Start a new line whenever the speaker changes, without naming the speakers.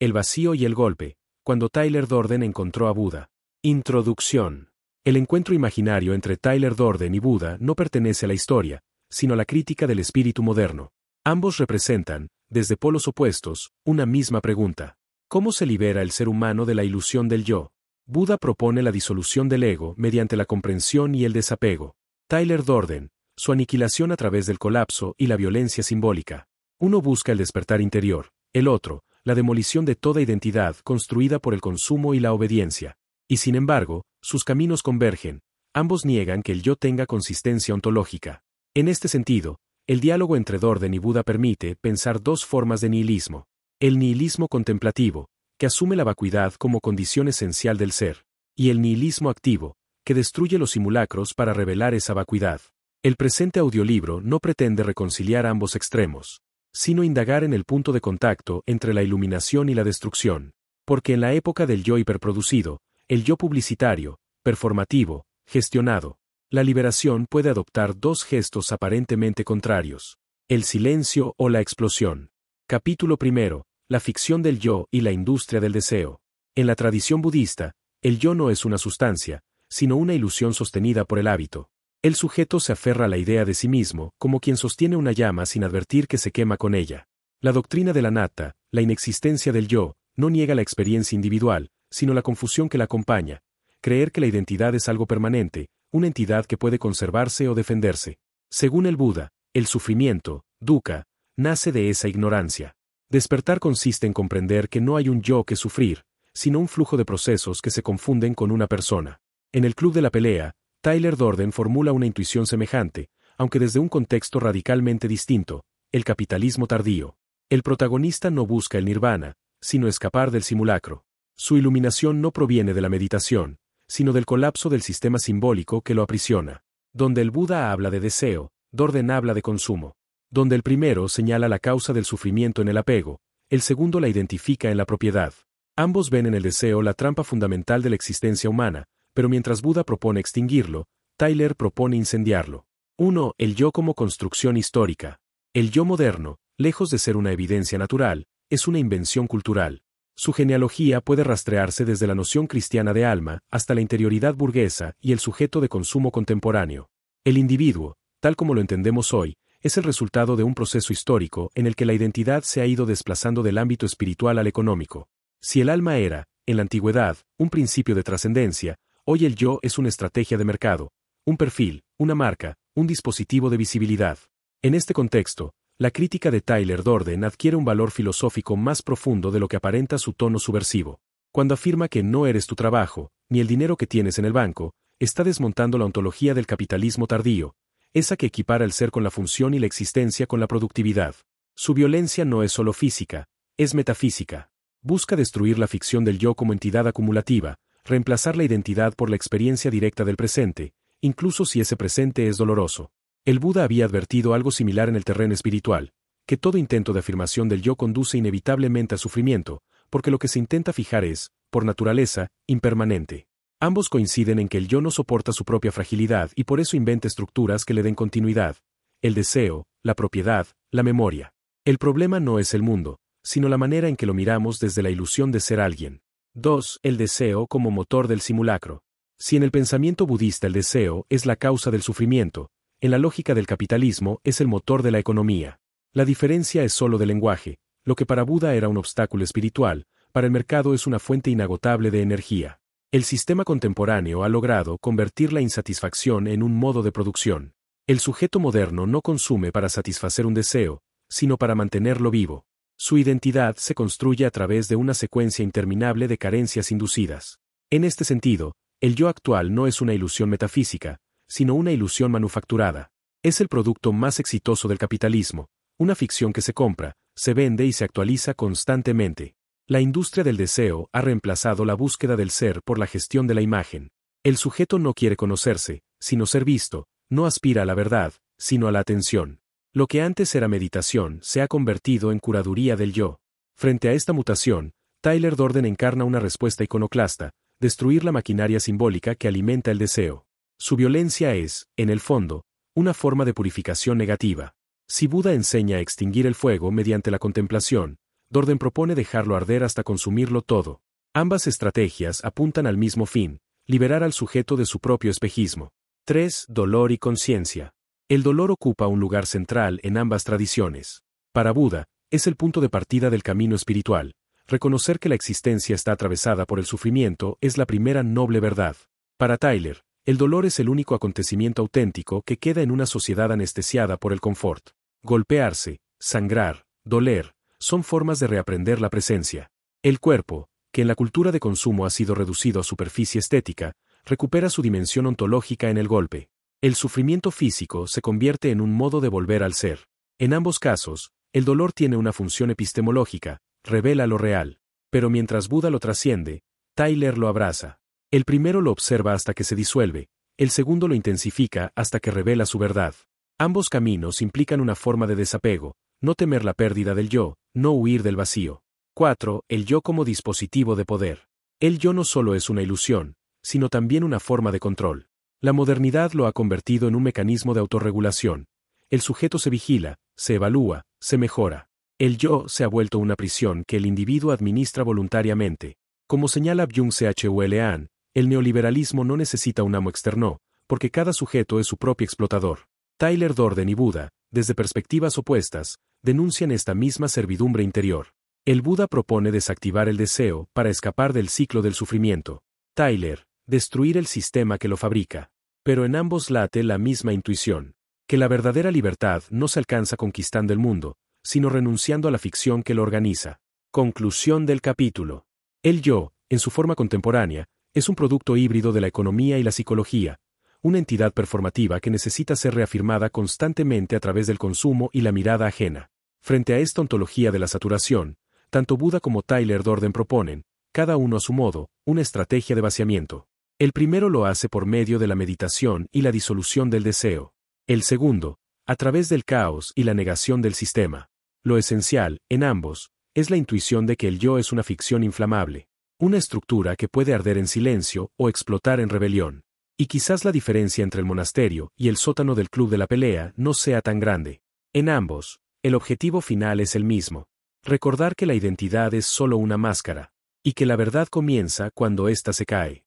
El vacío y el golpe, cuando Tyler Durden encontró a Buda. Introducción. El encuentro imaginario entre Tyler Durden y Buda no pertenece a la historia, sino a la crítica del espíritu moderno. Ambos representan, desde polos opuestos, una misma pregunta. ¿Cómo se libera el ser humano de la ilusión del yo? Buda propone la disolución del ego mediante la comprensión y el desapego. Tyler Durden, su aniquilación a través del colapso y la violencia simbólica. Uno busca el despertar interior, el otro, la demolición de toda identidad construida por el consumo y la obediencia. Y sin embargo, sus caminos convergen, ambos niegan que el yo tenga consistencia ontológica. En este sentido, el diálogo entre Durden y Buda permite pensar dos formas de nihilismo. El nihilismo contemplativo, que asume la vacuidad como condición esencial del ser, y el nihilismo activo, que destruye los simulacros para revelar esa vacuidad. El presente audiolibro no pretende reconciliar ambos extremos, sino indagar en el punto de contacto entre la iluminación y la destrucción, porque en la época del yo hiperproducido, el yo publicitario, performativo, gestionado, la liberación puede adoptar dos gestos aparentemente contrarios: el silencio o la explosión. Capítulo primero. La ficción del yo y la industria del deseo. En la tradición budista, el yo no es una sustancia, sino una ilusión sostenida por el hábito. El sujeto se aferra a la idea de sí mismo, como quien sostiene una llama sin advertir que se quema con ella. La doctrina de la anatta, la inexistencia del yo, no niega la experiencia individual, sino la confusión que la acompaña. Creer que la identidad es algo permanente, una entidad que puede conservarse o defenderse. Según el Buda, el sufrimiento, dukkha, nace de esa ignorancia. Despertar consiste en comprender que no hay un yo que sufrir, sino un flujo de procesos que se confunden con una persona. En el Club de la Pelea, Tyler Durden formula una intuición semejante, aunque desde un contexto radicalmente distinto: el capitalismo tardío. El protagonista no busca el nirvana, sino escapar del simulacro. Su iluminación no proviene de la meditación, sino del colapso del sistema simbólico que lo aprisiona. Donde el Buda habla de deseo, Durden habla de consumo. Donde el primero señala la causa del sufrimiento en el apego, el segundo la identifica en la propiedad. Ambos ven en el deseo la trampa fundamental de la existencia humana, pero mientras Buda propone extinguirlo, Tyler propone incendiarlo. 1. El yo como construcción histórica. El yo moderno, lejos de ser una evidencia natural, es una invención cultural. Su genealogía puede rastrearse desde la noción cristiana de alma hasta la interioridad burguesa y el sujeto de consumo contemporáneo. El individuo, tal como lo entendemos hoy, es el resultado de un proceso histórico en el que la identidad se ha ido desplazando del ámbito espiritual al económico. Si el alma era, en la antigüedad, un principio de trascendencia, hoy el yo es una estrategia de mercado, un perfil, una marca, un dispositivo de visibilidad. En este contexto, la crítica de Tyler Durden adquiere un valor filosófico más profundo de lo que aparenta su tono subversivo. Cuando afirma que no eres tu trabajo, ni el dinero que tienes en el banco, está desmontando la ontología del capitalismo tardío, esa que equipara el ser con la función y la existencia con la productividad. Su violencia no es solo física, es metafísica. Busca destruir la ficción del yo como entidad acumulativa, reemplazar la identidad por la experiencia directa del presente, incluso si ese presente es doloroso. El Buda había advertido algo similar en el terreno espiritual, que todo intento de afirmación del yo conduce inevitablemente a sufrimiento, porque lo que se intenta fijar es, por naturaleza, impermanente. Ambos coinciden en que el yo no soporta su propia fragilidad y por eso inventa estructuras que le den continuidad: el deseo, la propiedad, la memoria. El problema no es el mundo, sino la manera en que lo miramos desde la ilusión de ser alguien. 2. El deseo como motor del simulacro. Si en el pensamiento budista el deseo es la causa del sufrimiento, en la lógica del capitalismo es el motor de la economía. La diferencia es solo de lenguaje. Lo que para Buda era un obstáculo espiritual, para el mercado es una fuente inagotable de energía. El sistema contemporáneo ha logrado convertir la insatisfacción en un modo de producción. El sujeto moderno no consume para satisfacer un deseo, sino para mantenerlo vivo. Su identidad se construye a través de una secuencia interminable de carencias inducidas. En este sentido, el yo actual no es una ilusión metafísica, sino una ilusión manufacturada. Es el producto más exitoso del capitalismo, una ficción que se compra, se vende y se actualiza constantemente. La industria del deseo ha reemplazado la búsqueda del ser por la gestión de la imagen. El sujeto no quiere conocerse, sino ser visto, no aspira a la verdad, sino a la atención. Lo que antes era meditación se ha convertido en curaduría del yo. Frente a esta mutación, Tyler Durden encarna una respuesta iconoclasta: destruir la maquinaria simbólica que alimenta el deseo. Su violencia es, en el fondo, una forma de purificación negativa. Si Buda enseña a extinguir el fuego mediante la contemplación, Dorden propone dejarlo arder hasta consumirlo todo. Ambas estrategias apuntan al mismo fin, liberar al sujeto de su propio espejismo. 3. Dolor y conciencia. El dolor ocupa un lugar central en ambas tradiciones. Para Buda, es el punto de partida del camino espiritual. Reconocer que la existencia está atravesada por el sufrimiento es la primera noble verdad. Para Tyler, el dolor es el único acontecimiento auténtico que queda en una sociedad anestesiada por el confort. Golpearse, sangrar, doler, son formas de reaprender la presencia. El cuerpo, que en la cultura de consumo ha sido reducido a superficie estética, recupera su dimensión ontológica en el golpe. El sufrimiento físico se convierte en un modo de volver al ser. En ambos casos, el dolor tiene una función epistemológica, revela lo real. Pero mientras Buda lo trasciende, Tyler lo abraza. El primero lo observa hasta que se disuelve, el segundo lo intensifica hasta que revela su verdad. Ambos caminos implican una forma de desapego, no temer la pérdida del yo, no huir del vacío. 4. El yo como dispositivo de poder. El yo no solo es una ilusión, sino también una forma de control. La modernidad lo ha convertido en un mecanismo de autorregulación. El sujeto se vigila, se evalúa, se mejora. El yo se ha vuelto una prisión que el individuo administra voluntariamente. Como señala Byung-Chul Han, el neoliberalismo no necesita un amo externo, porque cada sujeto es su propio explotador. Tyler Durden y Buda, desde perspectivas opuestas, denuncian esta misma servidumbre interior. El Buda propone desactivar el deseo para escapar del ciclo del sufrimiento. Tyler, destruir el sistema que lo fabrica. Pero en ambos late la misma intuición, que la verdadera libertad no se alcanza conquistando el mundo, sino renunciando a la ficción que lo organiza. Conclusión del capítulo. El yo, en su forma contemporánea, es un producto híbrido de la economía y la psicología, una entidad performativa que necesita ser reafirmada constantemente a través del consumo y la mirada ajena. Frente a esta ontología de la saturación, tanto Buda como Tyler Durden proponen, cada uno a su modo, una estrategia de vaciamiento. El primero lo hace por medio de la meditación y la disolución del deseo. El segundo, a través del caos y la negación del sistema. Lo esencial, en ambos, es la intuición de que el yo es una ficción inflamable, una estructura que puede arder en silencio o explotar en rebelión. Y quizás la diferencia entre el monasterio y el sótano del club de la pelea no sea tan grande. En ambos, el objetivo final es el mismo. Recordar que la identidad es solo una máscara, y que la verdad comienza cuando ésta se cae.